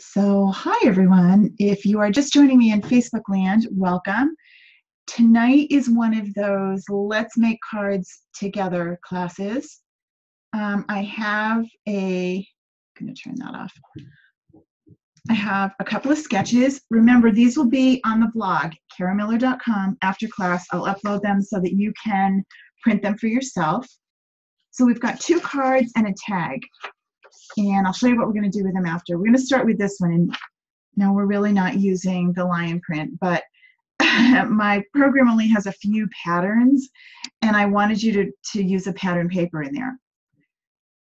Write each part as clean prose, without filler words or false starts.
So, hi everyone. If you are just joining me in Facebook land, welcome. Tonight is one of those Let's Make Cards Together classes. I have I'm going to turn that off. I have a couple of sketches. Remember, these will be on the blog, karamiller.com. After class, I'll upload them so that you can print them for yourself. So we've got 2 cards and a tag. And I'll show you what we're going to do with them after. We're going to start with this one. And now we're really not using the lion print, but my program only has a few patterns, and I wanted you to use a pattern paper in there.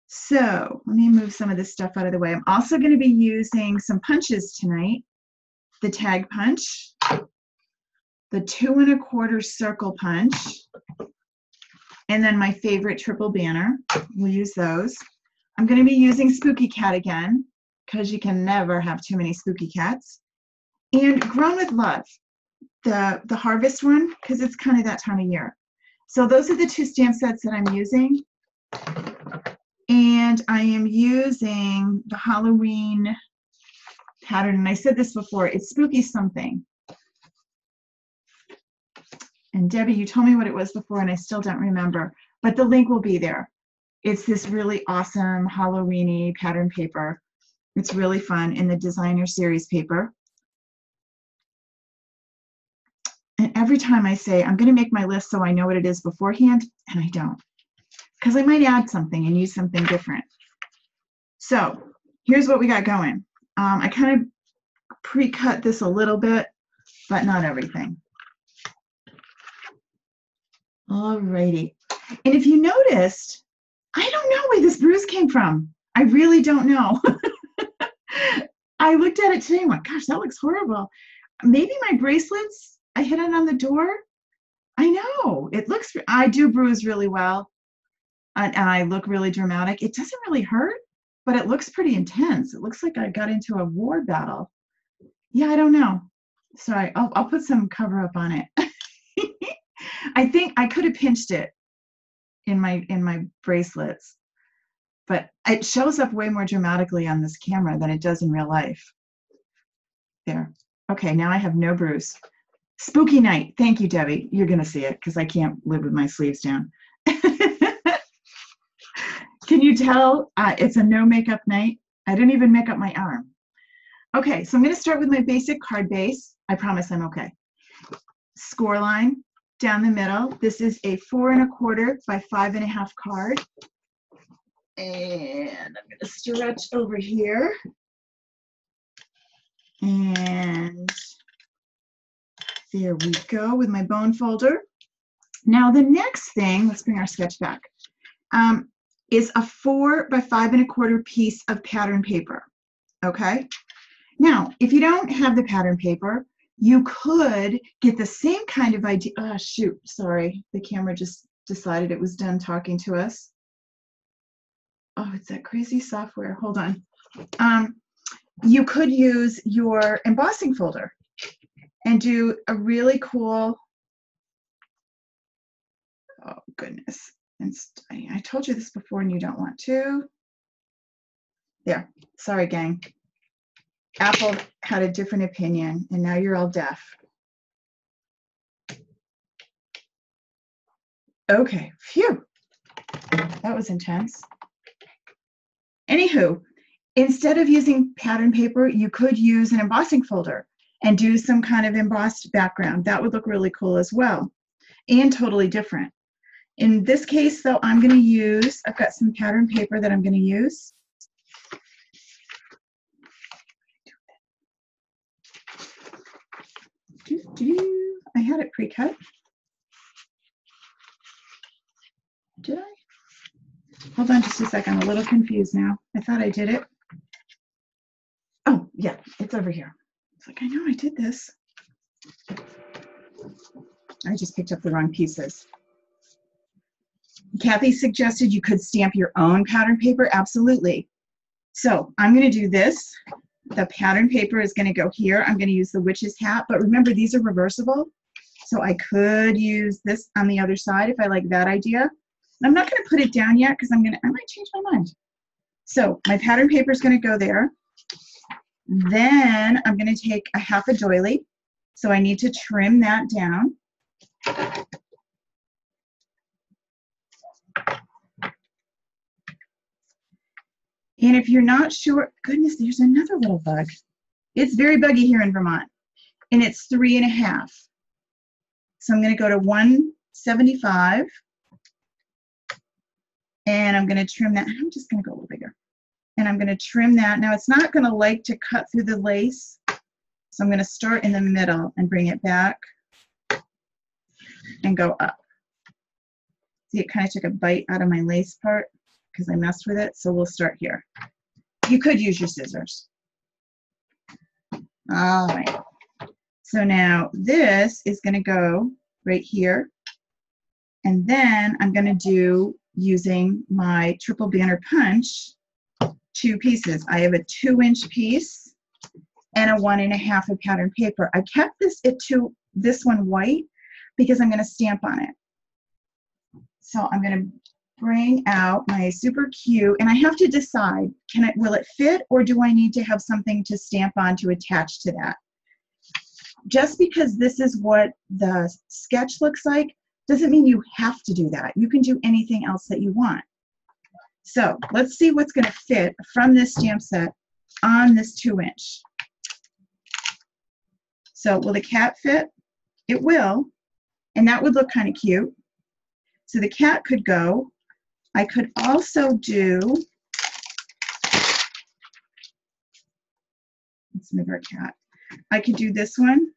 So let me move some of this stuff out of the way. I'm also going to be using some punches tonight. The tag punch, the 2 1/4 circle punch, and then my favorite triple banner. We'll use those. I'm going to be using Spooky Cat again, because you can never have too many spooky cats. And Grown with Love, the harvest one, because it's kind of that time of year. So those are the 2 stamp sets that I'm using. And I am using the Halloween pattern. And I said this before, it's Spooky Something. And Debbie, you told me what it was before, and I still don't remember. But the link will be there. It's this really awesome Halloween-y pattern paper. It's really fun in the designer series paper. And every time I say, I'm going to make my list so I know what it is beforehand, and I don't. Because I might add something and use something different. So here's what we got going. I kind of pre-cut this a little bit, but not everything. Alrighty. And if you noticed, I don't know where this bruise came from. I really don't know. I looked at it today and went, gosh, that looks horrible. Maybe my bracelets, I hit it on the door. I know, I do bruise really well, and I look really dramatic. It doesn't really hurt, but it looks pretty intense. It looks like I got into a war battle. Yeah, I don't know. Sorry, I'll put some cover up on it. I think I could have pinched it in my bracelets, but it shows up way more dramatically on this camera than it does in real life. There. Okay, now I have no bruise. Spooky night. Thank you, Debbie. You're going to see it because I can't live with my sleeves down. Can you tell it's a no makeup night? I didn't even make up my arm. Okay, so I'm going to start with my basic card base. I promise I'm okay. Score line down the middle. This is a 4 1/4 by 5 1/2 card. And I'm going to stretch over here. And there we go with my bone folder. Now the next thing, let's bring our sketch back, is a 4 by 5 1/4 piece of pattern paper. Okay? Now, if you don't have the pattern paper, you could get the same kind of idea. Oh, shoot, sorry. The camera just decided it was done talking to us. Oh, it's that crazy software. Hold on. You could use your embossing folder and do a really cool, oh goodness. And I told you this before and you don't want to. There, sorry gang. Apple had a different opinion and now you're all deaf. Okay, phew. That was intense. Anywho, instead of using pattern paper, you could use an embossing folder and do some kind of embossed background. That would look really cool as well and totally different. In this case, though, I've got some pattern paper that I'm going to use. I had it pre-cut. Did I? Hold on just a second. I'm a little confused now. I thought I did it. Oh, yeah, it's over here. It's like, I know I did this. I just picked up the wrong pieces. Kathy suggested you could stamp your own pattern paper. Absolutely. So I'm going to do this. The pattern paper is going to go here. I'm going to use the witch's hat, but remember these are reversible. So I could use this on the other side if I like that idea. I'm not going to put it down yet because I might change my mind. So my pattern paper is going to go there. Then I'm going to take a half a doily. So I need to trim that down. And if you're not sure, goodness, there's another little bug. It's very buggy here in Vermont, and it's 3.5. So I'm going to go to 175, and I'm going to trim that. I'm just going to go a little bigger. And I'm going to trim that. Now, it's not going to like to cut through the lace, so I'm going to start in the middle and bring it back and go up. See, it kind of took a bite out of my lace part because I messed with it, so we'll start here. You could use your scissors. All right. So now this is going to go right here, and then I'm going to do, using my triple banner punch, 2 pieces. I have a 2-inch piece and a 1.5 of pattern paper. I kept this this one white because I'm going to stamp on it. So I'm going to bring out my super cute, and I have to decide, will it fit, or do I need to have something to stamp on to attach to that? Just because this is what the sketch looks like doesn't mean you have to do that. You can do anything else that you want. So let's see what's going to fit from this stamp set on this 2-inch. So will the cat fit? It will, and that would look kind of cute. So the cat could go. I could also do, let's move our cat. I could do this one,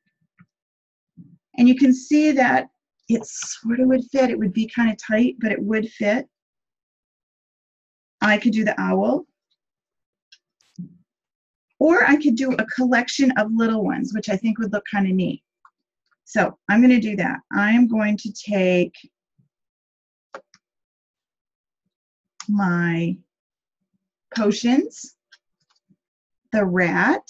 and you can see that it sort of would fit. It would be kind of tight, but it would fit. I could do the owl, or I could do a collection of little ones, which I think would look kind of neat. So I'm going to do that. I am going to take my potions, the rat,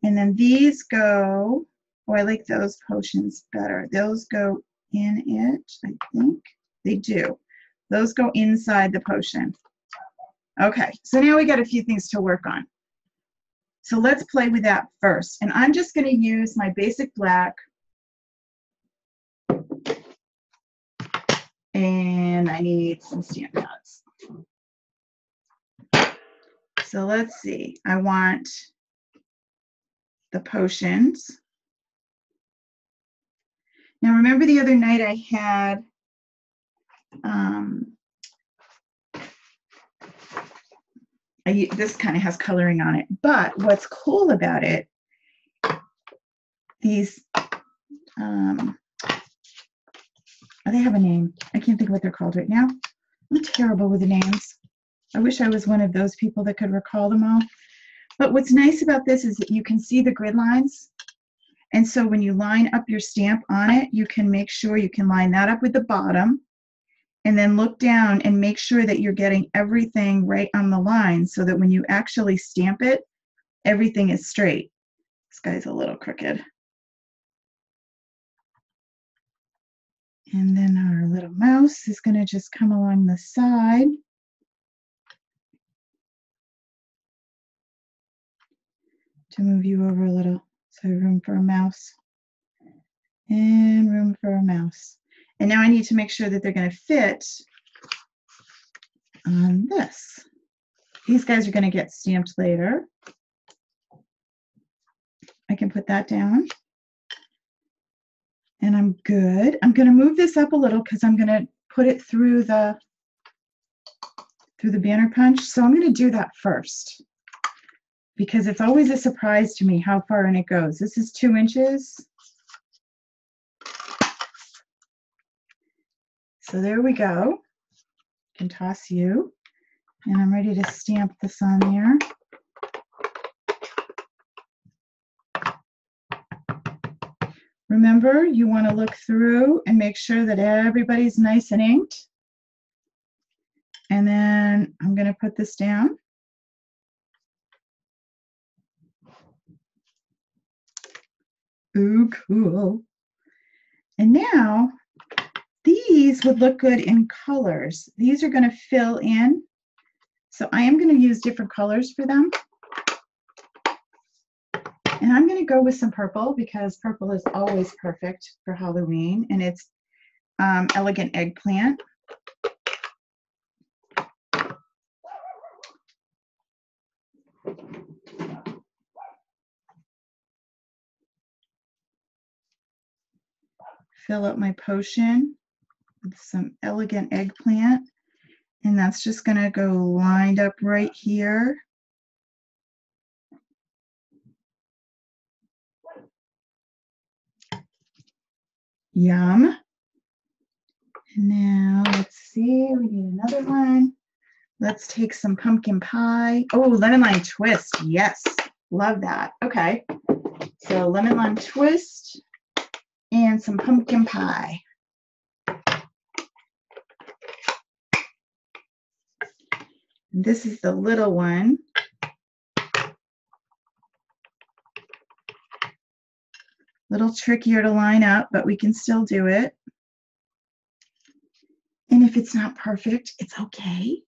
and then these go, oh, I like those potions better. Those go in it, I think. They do. Those go inside the potion. Okay, so now we got a few things to work on. So let's play with that first. And I'm just going to use my basic black, and I need some stamp pads. So let's see. I want the potions. Now remember the other night I had this kind of has coloring on it, but what's cool about it, these, they have a name. I can't think of what they're called right now. I'm terrible with the names. I wish I was one of those people that could recall them all. But what's nice about this is that you can see the grid lines. And so when you line up your stamp on it, you can make sure you can line that up with the bottom, and then look down and make sure that you're getting everything right on the line so that when you actually stamp it, everything is straight. This guy's a little crooked. And then our little mouse is going to just come along the side. To move you over a little, so room for a mouse. And room for a mouse. And now I need to make sure that they're going to fit on this. These guys are going to get stamped later. I can put that down. And I'm good. I'm going to move this up a little because I'm going to put it through the banner punch. So I'm going to do that first, because it's always a surprise to me how far in it goes. This is 2 inches. So there we go. I can toss you. And I'm ready to stamp this on there. Remember, you want to look through and make sure that everybody's nice and inked. And then I'm going to put this down. Ooh, cool. And now, these would look good in colors. These are going to fill in. So I am going to use different colors for them. And I'm going to go with some purple because purple is always perfect for Halloween, and it's Elegant Eggplant. Fill up my potion with some Elegant Eggplant, and that's just going to go lined up right here. Yum. And now let's see, we need another one. Let's take some pumpkin pie. Oh, lemon lime twist. Yes, love that. Okay, so lemon lime twist and some pumpkin pie. This is the little one. Little trickier to line up, but we can still do it. And if it's not perfect, it's okay.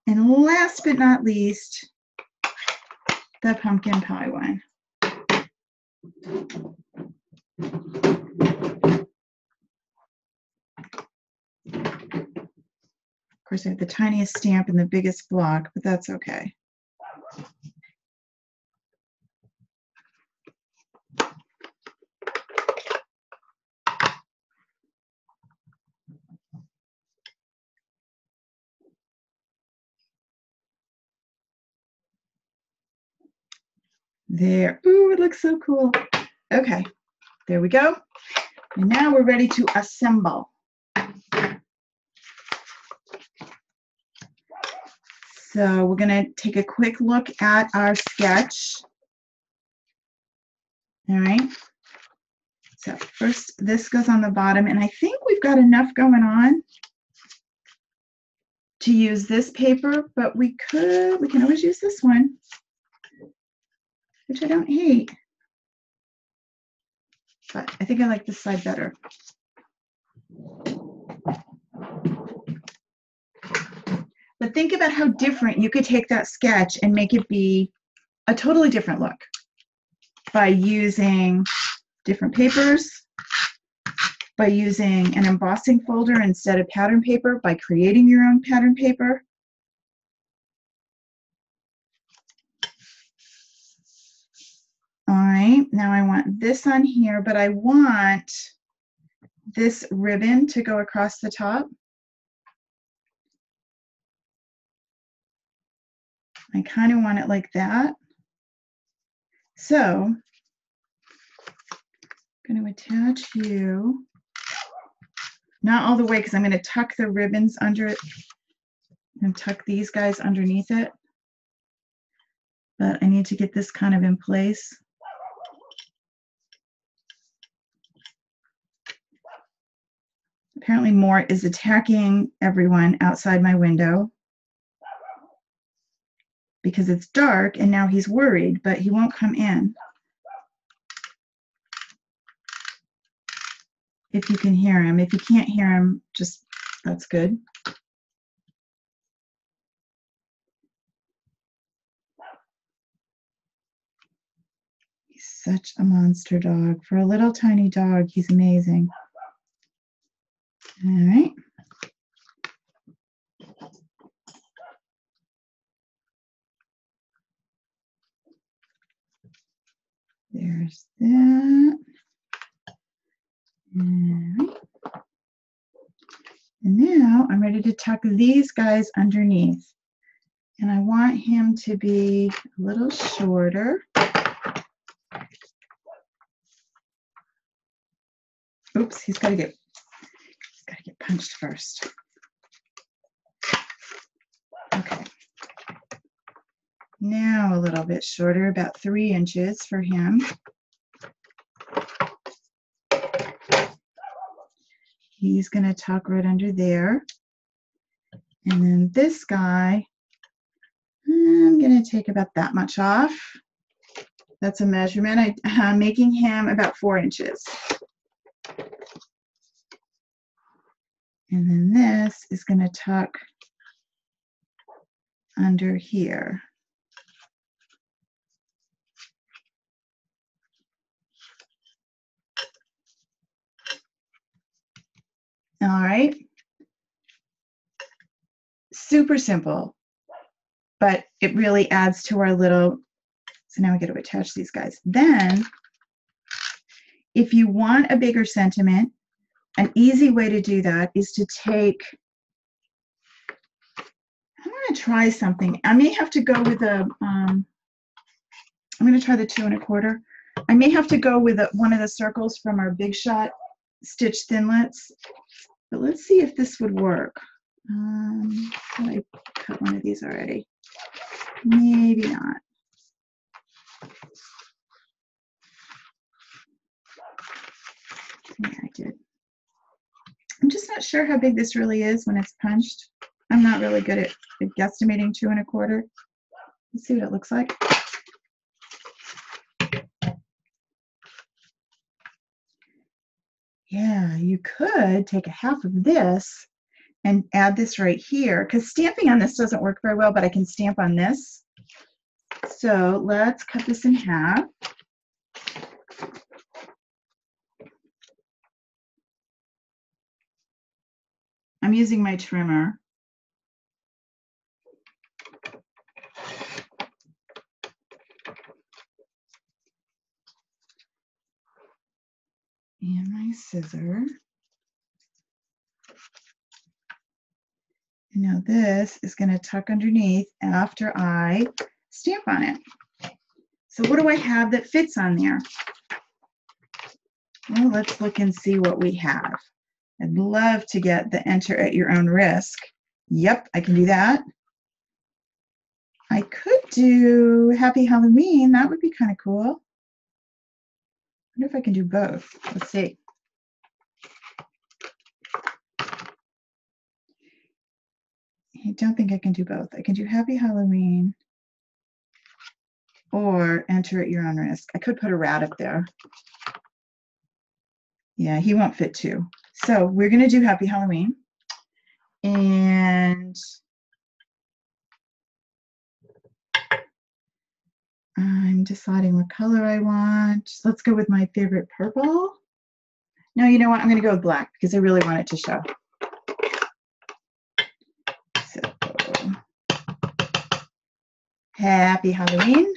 And last but not least, the pumpkin pie one. Of course, I have the tiniest stamp and the biggest block, but that's okay. There. Ooh, it looks so cool. Okay, there we go. And now we're ready to assemble. So we're going to take a quick look at our sketch. All right. So first, this goes on the bottom, and I think we've got enough going on to use this paper, but we can always use this one, which I don't hate. But I think I like this side better. But think about how different you could take that sketch and make it be a totally different look by using different papers, by using an embossing folder instead of pattern paper, by creating your own pattern paper. All right, now I want this on here, but I want this ribbon to go across the top. I kind of want it like that. So I'm going to attach you, not all the way because I'm going to tuck the ribbons under it and tuck these guys underneath it. But I need to get this kind of in place. Apparently Mort is attacking everyone outside my window because it's dark and now he's worried, but he won't come in. If you can hear him. If you can't hear him, just, that's good. He's such a monster dog. For a little tiny dog, he's amazing. All right. There's that. All right. And now I'm ready to tuck these guys underneath. And I want him to be a little shorter. Oops, he's got to get punched first. Okay. Now a little bit shorter, about 3 inches for him. He's going to tuck right under there. And then this guy, I'm going to take about that much off. That's a measurement. I'm making him about 4 inches. And then this is going to tuck under here. All right. Super simple, but it really adds to our little, so now we get to attach these guys. Then, if you want a bigger sentiment, an easy way to do that is to take, I'm going to try something. I may have to go with a, I'm going to try the 2 1/4. I may have to go with one of the circles from our Big Shot stitch thinlits, but let's see if this would work. I cut one of these already. Maybe not. Yeah, I did. I'm just not sure how big this really is when it's punched. I'm not really good at guesstimating 2 1/4. Let's see what it looks like. Yeah, you could take a half of this and add this right here, because stamping on this doesn't work very well, but I can stamp on this. So let's cut this in half. I'm using my trimmer. And my scissor. And now this is going to tuck underneath after I stamp on it. So what do I have that fits on there? Well, let's look and see what we have. I'd love to get the enter at your own risk. Yep, I can do that. I could do Happy Halloween. That would be kind of cool. I wonder if I can do both. Let's see. I don't think I can do both. I can do Happy Halloween or enter at your own risk. I could put a rat up there. Yeah, he won't fit too. So we're going to do Happy Halloween. And I'm deciding what color I want. Let's go with my favorite purple. No, you know what? I'm going to go with black because I really want it to show. So, Happy Halloween.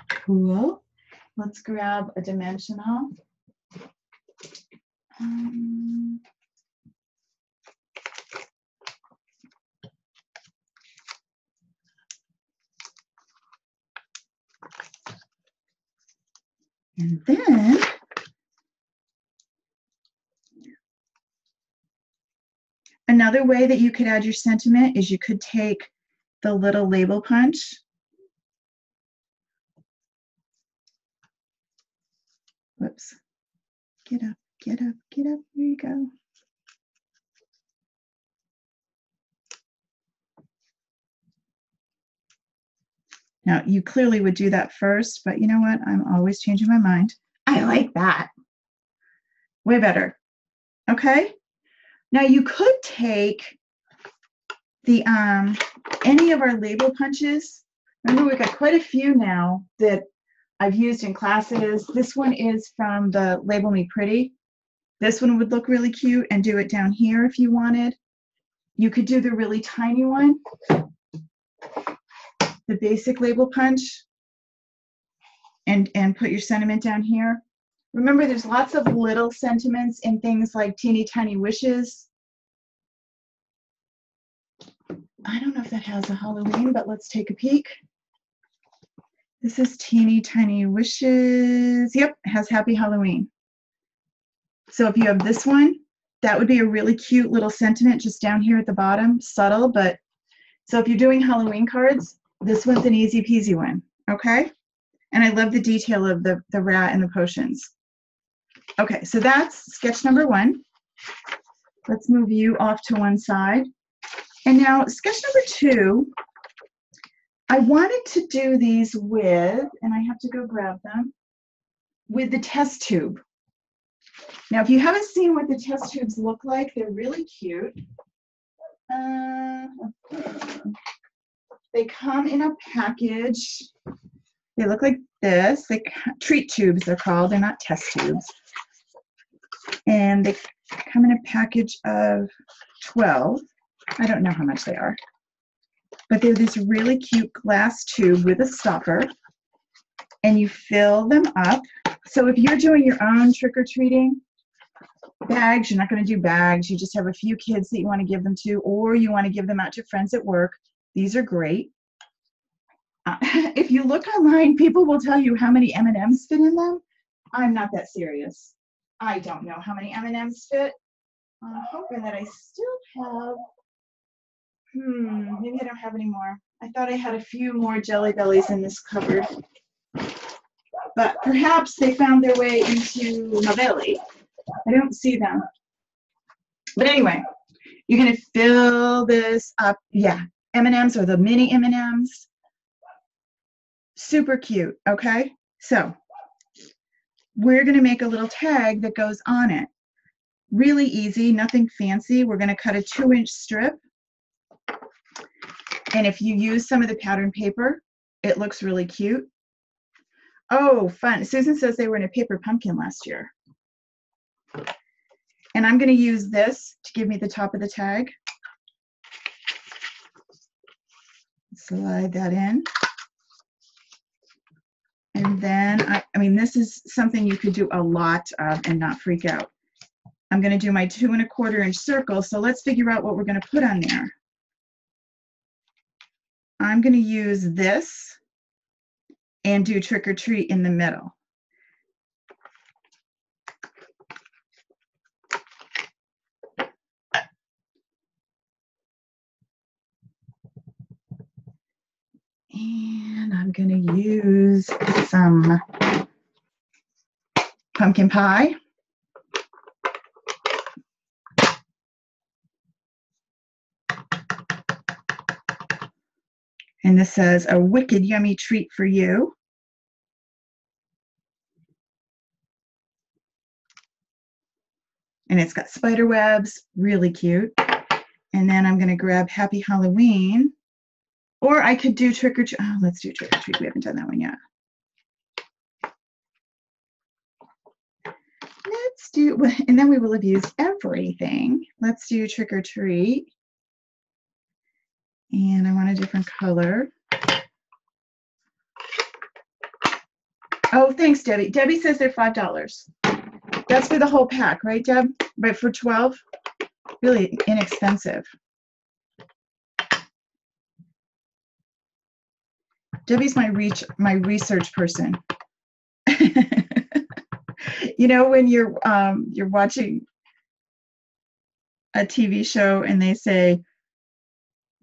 Cool. Let's grab a dimensional. And then another way that you could add your sentiment is you could take the little label punch. Whoops. Get up, get up, get up. Here you go. Now, you clearly would do that first, but you know what? I'm always changing my mind. I like that. Way better. Okay? Now, you could take the any of our label punches. Remember, we've got quite a few now that I've used in classes. This one is from the Label Me Pretty. This one would look really cute, and do it down here if you wanted. You could do the really tiny one, the basic label punch, and put your sentiment down here. Remember, there's lots of little sentiments in things like Teeny Tiny Wishes. I don't know if that has a Halloween, but let's take a peek. This is Teeny Tiny Wishes. Yep, it has Happy Halloween. So if you have this one, that would be a really cute little sentiment just down here at the bottom, subtle, but so if you're doing Halloween cards, this one's an easy peasy one, okay? And I love the detail of the rat and the potions. Okay, so that's sketch number 1. Let's move you off to one side. And now sketch number 2, I wanted to do these with, and I have to go grab them, with the test tube. Now, if you haven't seen what the test tubes look like, they're really cute. They come in a package. They look like this. Treat tubes, they're called. They're not test tubes. And they come in a package of 12. I don't know how much they are. But they're this really cute glass tube with a stopper. And you fill them up. So if you're doing your own trick-or-treating bags, you're not going to do bags. You just have a few kids that you want to give them to, or you want to give them out to friends at work. These are great. If you look online, people will tell you how many M&Ms fit in them. I'm not that serious. I don't know how many M&Ms fit. I'm hoping that I still have, maybe I don't have any more. I thought I had a few more Jelly Bellies in this cupboard. But perhaps they found their way into my belly. I don't see them. But anyway, you're going to fill this up. Yeah, M&Ms or the mini M&Ms. Super cute, okay? So we're going to make a little tag that goes on it. Really easy, nothing fancy. We're going to cut a 2-inch strip. And if you use some of the pattern paper, it looks really cute. Oh, fun. Susan says they were in a paper pumpkin last year. And I'm going to use this to give me the top of the tag. Slide that in. And then, I mean, this is something you could do a lot of and not freak out. I'm going to do my 2 1/4 inch circle. So let's figure out what we're going to put on there. I'm going to use this and do trick or treat in the middle. And I'm going to use some pumpkin pie. And this says, a wicked yummy treat for you. And it's got spider webs, really cute. And then I'm going to grab Happy Halloween. Or I could do trick or treat. Oh, let's do trick or treat. We haven't done that one yet. Let's do, and then we will have used everything. Let's do trick or treat. And I want a different color. Oh, thanks, Debbie. Debbie says they're $5. That's for the whole pack, right, Deb? But for 12, really inexpensive. Debbie's my research person. You know, when you're watching a TV show and they say,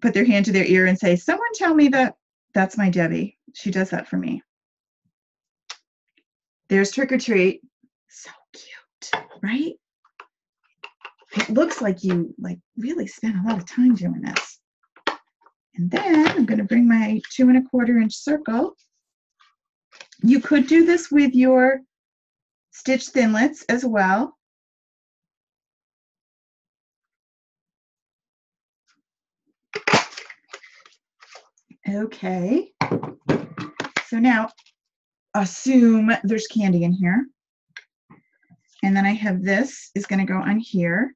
put their hand to their ear and say, someone tell me that. That's my Debbie. She does that for me. There's trick or treat. So cute, right? It looks like you really spent a lot of time doing this. And then I'm going to bring my 2 1/4 inch circle. You could do this with your stitch thinlits as well. Okay. So now assume there's candy in here. And then I have this is going to go on here.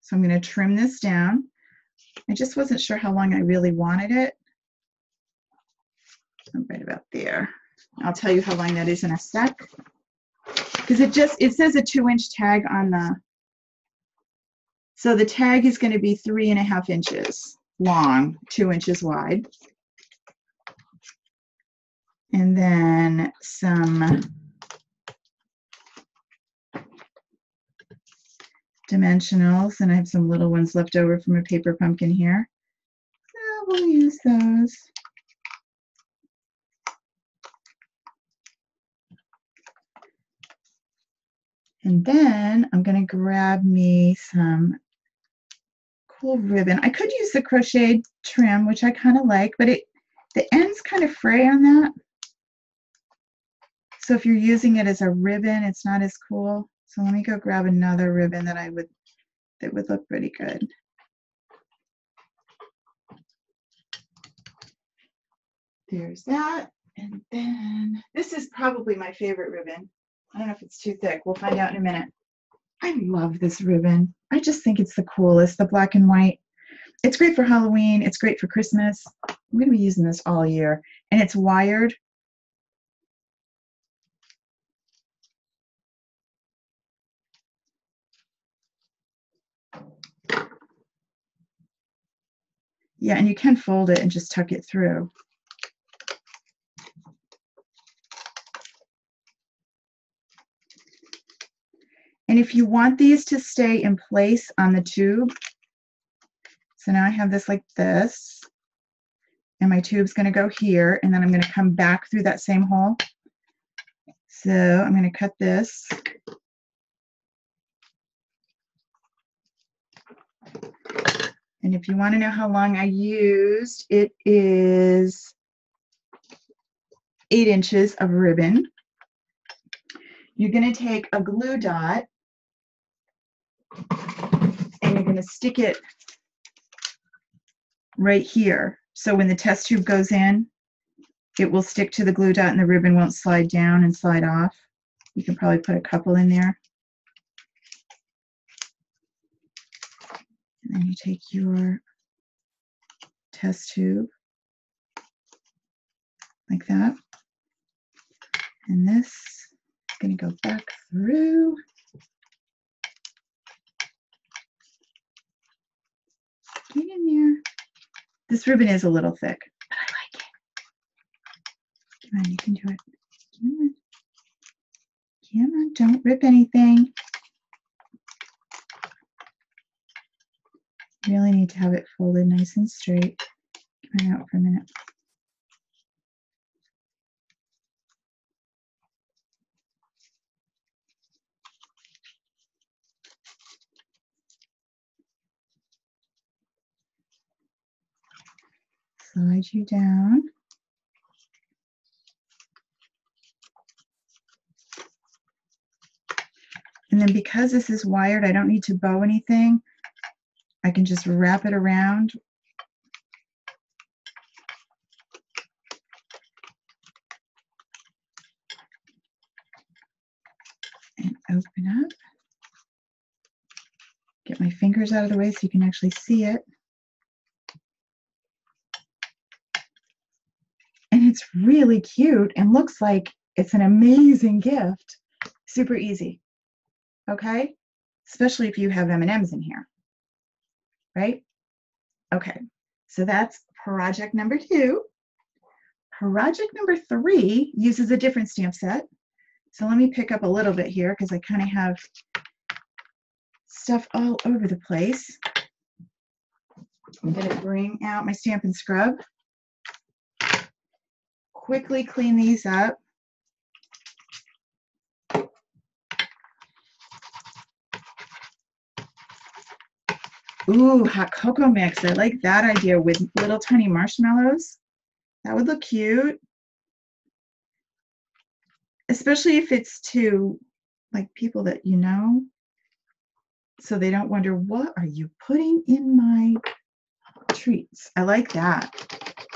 So I'm going to trim this down. I just wasn't sure how long I really wanted it. I'm right about there. I'll tell you how long that is in a sec. Because it says a 2-inch tag on the, so the tag is going to be 3.5 inches long, 2 inches wide. And then some dimensionals, and I have some little ones left over from a paper pumpkin here. So we'll use those. And then I'm going to grab me some cool ribbon. I could use the crocheted trim, which I kind of like, but the ends kind of fray on that. So if you're using it as a ribbon, it's not as cool. So let me go grab another ribbon that would look pretty good. There's that. And then this is probably my favorite ribbon. I don't know if it's too thick. We'll find out in a minute. I love this ribbon. I just think it's the coolest, the black and white. It's great for Halloween. It's great for Christmas. I'm going to be using this all year. And it's wired. Yeah, and you can fold it and just tuck it through. And if you want these to stay in place on the tube, so now I have this like this, and my tube's going to go here, and then I'm going to come back through that same hole. So I'm going to cut this. And if you want to know how long I used, it is 8 inches of ribbon. You're going to take a glue dot and you're going to stick it right here. So when the test tube goes in, it will stick to the glue dot and the ribbon won't slide down and slide off. You can probably put a couple in there. And then you take your test tube like that. And this is going to go back through. Get in there. This ribbon is a little thick, but I like it. Come on, you can do it. Come on. Come on, don't rip anything. You really need to have it folded nice and straight. Come on out for a minute. Slide you down. And then because this is wired, I don't need to bow anything. I can just wrap it around. And open up. Get my fingers out of the way so you can actually see it. And it's really cute and looks like it's an amazing gift. Super easy. Okay? Especially if you have M&Ms in here. Right? Okay. So that's project number 2. Project number 3 uses a different stamp set. So let me pick up a little bit here because I kind of have stuff all over the place. I'm going to bring out my Stampin' Scrub. Quickly clean these up. Ooh, hot cocoa mix. I like that idea with little tiny marshmallows. That would look cute. Especially if it's to like people that you know. So they don't wonder, what are you putting in my treats? I like that.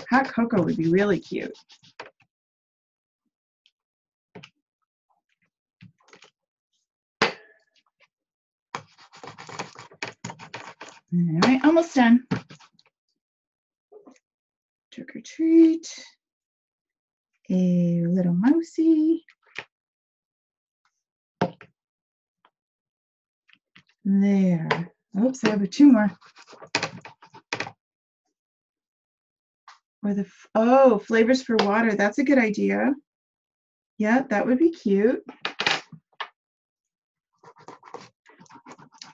Hot cocoa would be really cute. All right, almost done. Trick or treat. A little mousey. There. Oops, I have 2 more. Or oh, flavors for water. That's a good idea. Yeah, that would be cute.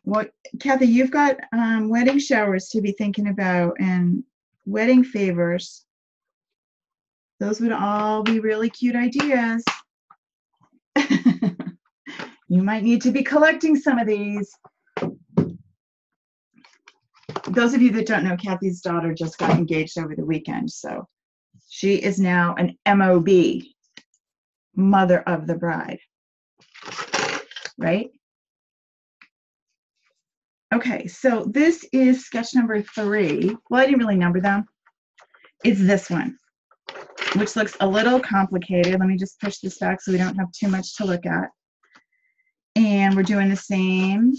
Well, Kathy, you've got wedding showers to be thinking about and wedding favors. Those would all be really cute ideas. You might need to be collecting some of these. Those of you that don't know, Kathy's daughter just got engaged over the weekend, so she is now an MOB, mother of the bride, right? Okay, so this is sketch number 3. Well, I didn't really number them. It's this one, which looks a little complicated. Let me just push this back so we don't have too much to look at. And we're doing the same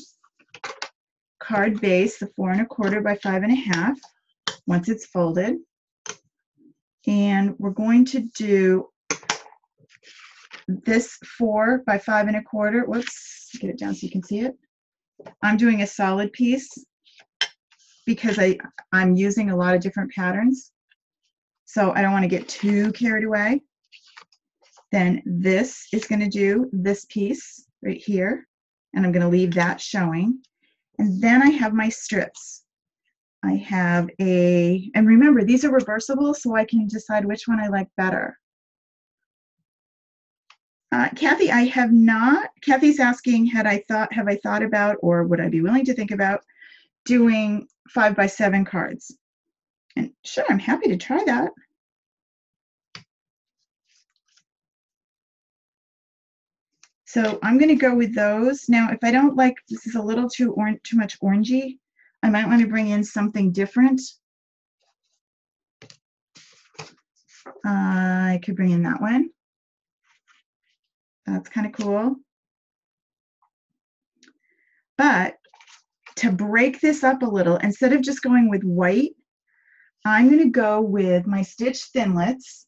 card base, the 4 1/4 by 5 1/2, once it's folded. And we're going to do this 4 by 5 1/4. Whoops, get it down so you can see it. I'm doing a solid piece because I'm using a lot of different patterns. So I don't want to get too carried away. Then this is going to do this piece right here, and I'm going to leave that showing. And then I have my strips. I have and remember, these are reversible, so I can decide which one I like better. Kathy, I have not. Kathy's asking, have I thought about, or would I be willing to think about doing 5 by 7 cards? And sure, I'm happy to try that. So I'm going to go with those. Now, if I don't like, this is a little too much orangey, I might want to bring in something different. I could bring in that one. That's kind of cool. But to break this up a little, instead of just going with white, I'm going to go with my stitch thinlits.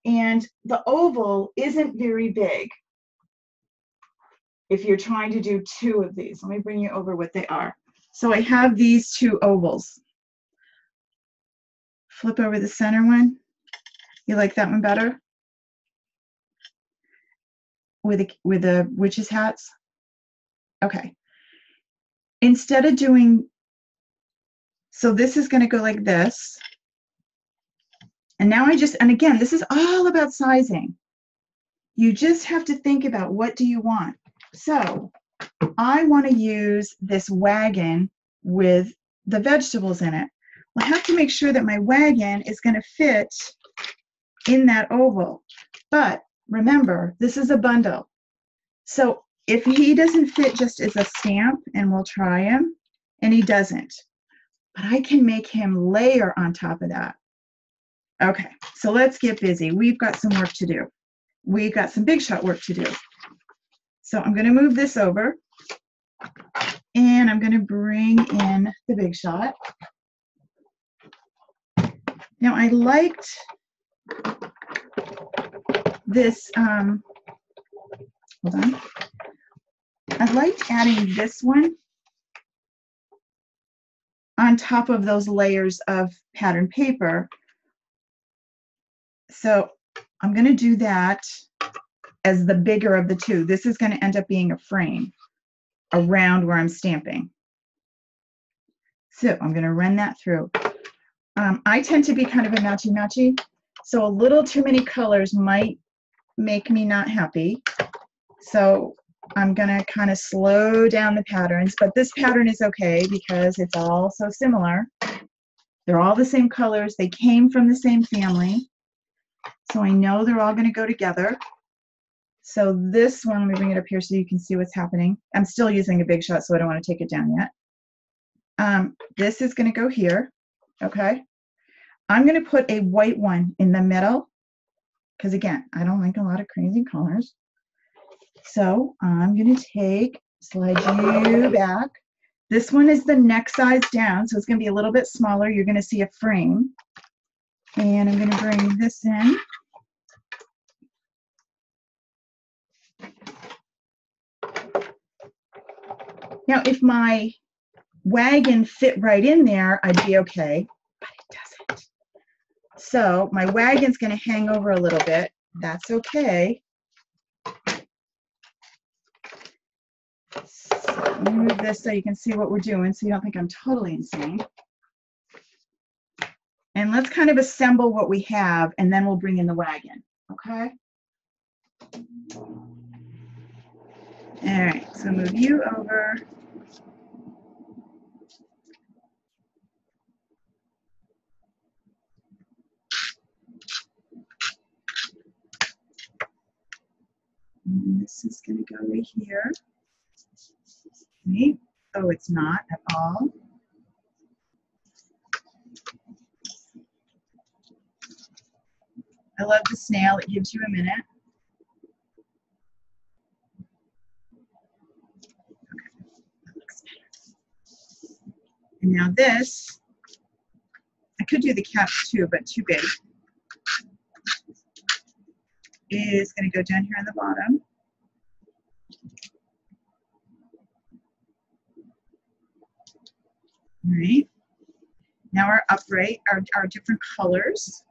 And the oval isn't very big if you're trying to do 2 of these. Let me bring you over what they are. So I have these 2 ovals. Flip over the center one. You like that one better? With the witch's hats? Okay. Instead of doing, so this is going to go like this. And now and again, this is all about sizing. You just have to think about, what do you want? So I want to use this wagon with the vegetables in it. Well, I have to make sure that my wagon is going to fit in that oval. But remember, this is a bundle. So if he doesn't fit just as a stamp, and we'll try him, and he doesn't, but I can make him layer on top of that. Okay, so let's get busy. We've got some work to do. We've got some Big Shot work to do. So I'm going to move this over, and I'm going to bring in the Big Shot. Now I liked this, hold on. I liked adding this one on top of those layers of pattern paper. So I'm going to do that as the bigger of the 2. This is going to end up being a frame around where I'm stamping. So I'm going to run that through. I tend to be kind of a matchy-matchy, so a little too many colors might make me not happy. So I'm going to kind of slow down the patterns, but this pattern is okay because it's all so similar. They're all the same colors. They came from the same family. So I know they're all going to go together. So this one, let me bring it up here so you can see what's happening. I'm still using a Big Shot, so I don't want to take it down yet. This is going to go here, okay? I'm going to put a white one in the middle because, again, I don't like a lot of crazy colors. So I'm going to slide you back. This one is the next size down, so it's going to be a little bit smaller. You're going to see a frame. And I'm going to bring this in. Now, if my wagon fit right in there, I'd be okay, but it doesn't. So my wagon's going to hang over a little bit. That's okay. So let me move this so you can see what we're doing, so you don't think I'm totally insane. And let's kind of assemble what we have, and then we'll bring in the wagon, okay? All right, so move you over. And this is going to go right here. Okay. Oh, it's not at all. I love the snail. It gives you a minute. That looks better. And now this, I could do the caps too, but too big, is going to go down here on the bottom. All right. Now our upright, our different colors.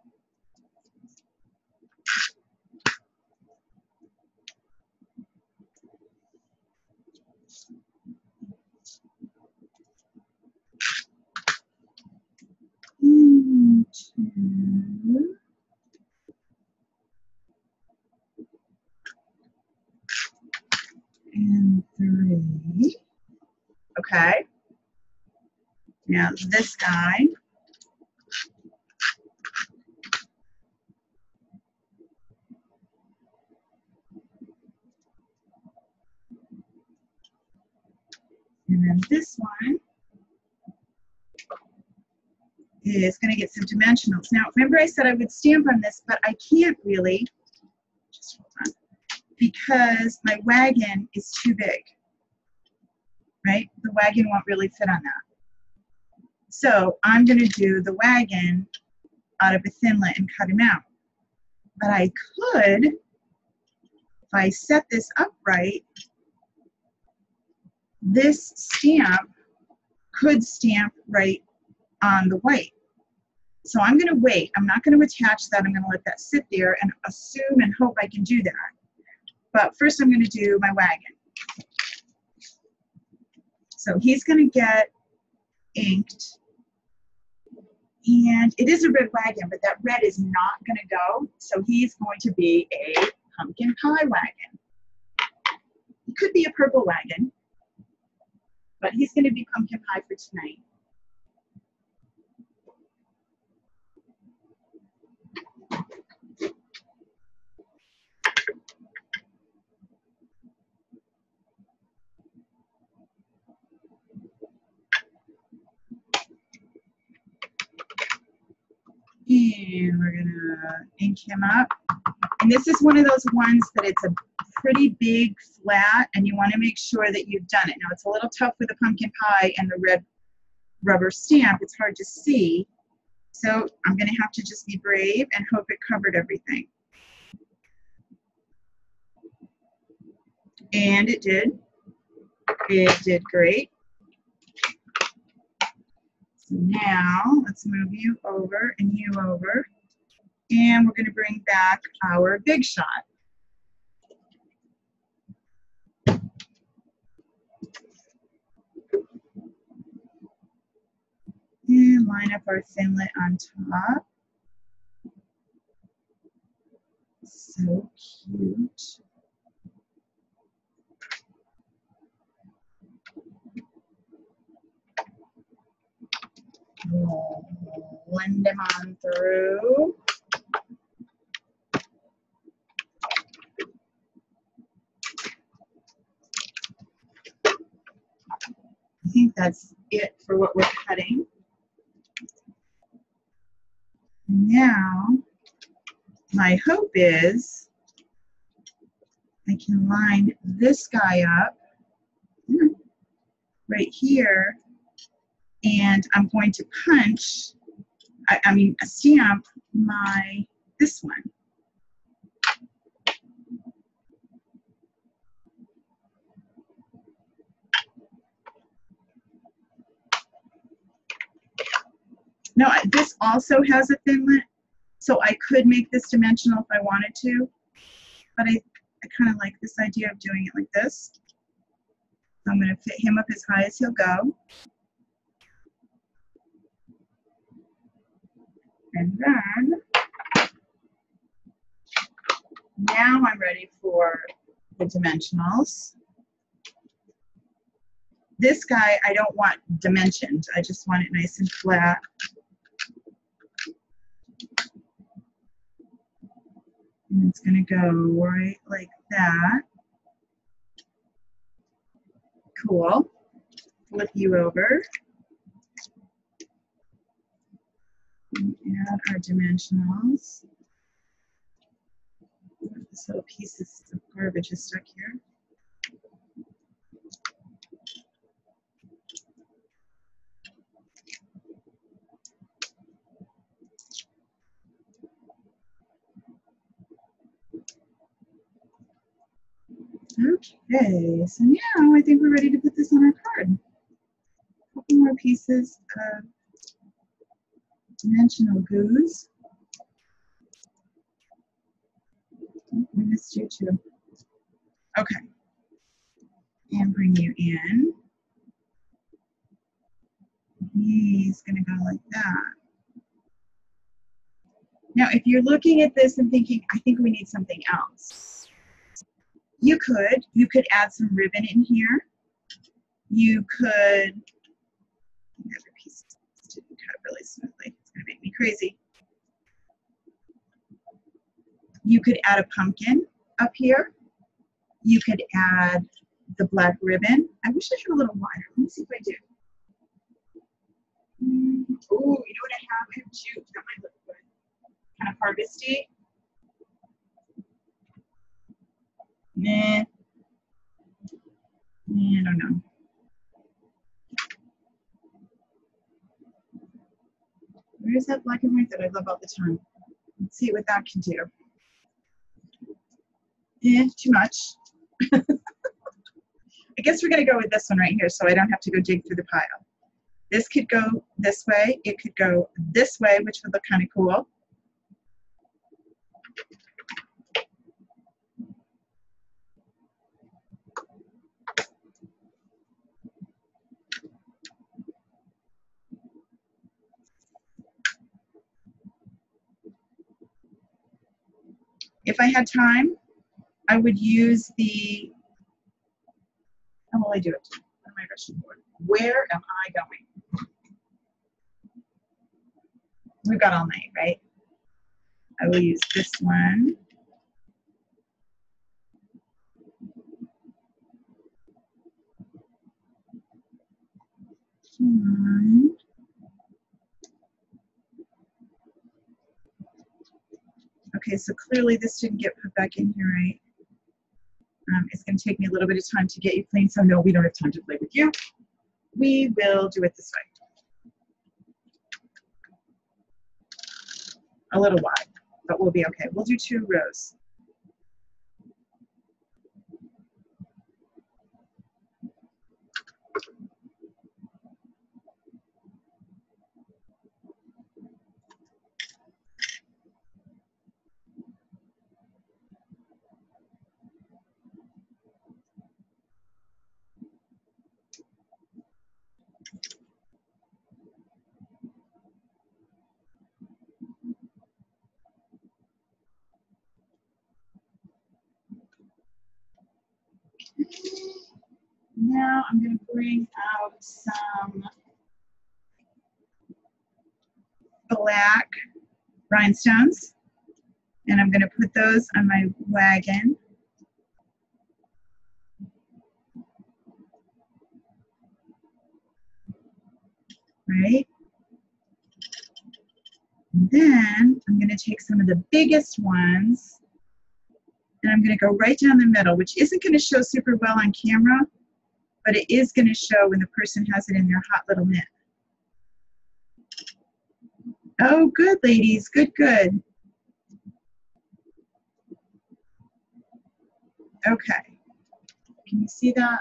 One, two. And three. Okay. Now this guy. And then this one is going to get some dimensionals. Now, remember I said I would stamp on this, but I can't really, just hold on, because my wagon is too big, right? The wagon won't really fit on that. So I'm going to do the wagon out of a Thinlit and cut him out. But I could, if I set this up right, this stamp could stamp right on the white. So I'm going to wait. I'm not going to attach that. I'm going to let that sit there and assume and hope I can do that. But first I'm going to do my wagon. So he's going to get inked. And it is a red wagon, but that red is not going to go. So he's going to be a pumpkin pie wagon. He could be a purple wagon, but he's going to be pumpkin pie for tonight. And we're gonna ink him up. And this is one of those ones that it's a pretty big flat and you want to make sure that you've done it. Now it's a little tough with the pumpkin pie and the red rubber stamp. It's hard to see. So I'm gonna have to just be brave and hope it covered everything. And it did. It did great. So now let's move you over and you over. And we're going to bring back our big shot. And line up our Thinlit on top. So cute. Blend them on through. I think that's it for what we're cutting. Now, my hope is I can line this guy up right here, and I'm going to punch, stamp this one. Now, this also has a Thinlit, so I could make this dimensional if I wanted to, but I kind of like this idea of doing it like this. So I'm going to fit him up as high as he'll go. And then, now I'm ready for the dimensionals. This guy, I don't want dimensioned. I just want it nice and flat. And it's going to go right like that. Cool. flip you over and add our dimensionals. This little piece of garbage is stuck here. Okay, so now I think we're ready to put this on our card. A couple more pieces of dimensional goos. Oh, we missed you too. Okay, and bring you in. He's gonna go like that. Now, if you're looking at this and thinking, I think we need something else, you could add some ribbon in here. You could, the other piece didn't cut really smoothly. It's gonna make me crazy. You could add a pumpkin up here. You could add the black ribbon. I wish I had a little wider. Let me see if I do. Oh, you know what I have? I have jute. That might look good. Kind of harvesty. Nah. I don't know. Where's that black and white that I love all the time? Let's see what that can do. Too much. I guess we're going to go with this one right here so I don't have to go dig through the pile. This could go this way. It could go this way, which would look kind of cool. If I had time, I would use the, how will I do it? What am I rushing for? Where am I going? We've got all night, right? I will use this one. Okay, so clearly this didn't get put back in here, right? It's going to take me a little bit of time to get you clean, so no, we don't have time to play with you. We will do it this way. A little wide, but we'll be okay. We'll do 2 rows. Now I'm going to bring out some black rhinestones, and I'm going to put those on my wagon. Right? And then I'm going to take some of the biggest ones, and I'm going to go right down the middle, which isn't going to show super well on camera, but it is going to show when the person has it in their hot little mitt. Oh, good, ladies. Good, good. Okay. Can you see that?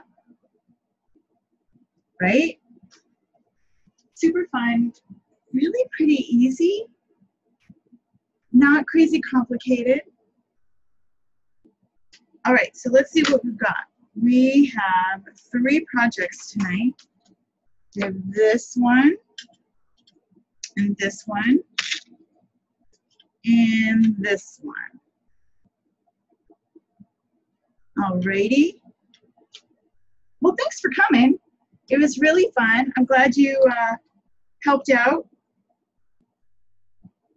Right? Super fun. Really pretty easy. Not crazy complicated. All right, so let's see what we've got. We have 3 projects tonight. We have this one, and this one, and this one. Alrighty. Well, thanks for coming. It was really fun. I'm glad you helped out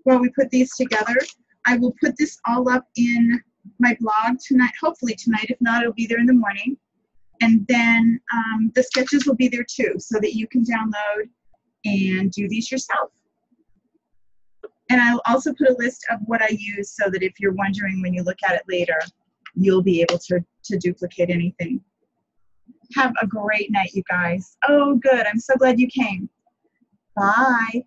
while we put these together. I will put this all up in my blog tonight, hopefully tonight. If not, it'll be there in the morning. And then the sketches will be there too, so that you can download and do these yourself. And I'll also put a list of what I use so that if you're wondering when you look at it later, you'll be able to duplicate anything. Have a great night, you guys. Oh, good. I'm so glad you came. Bye.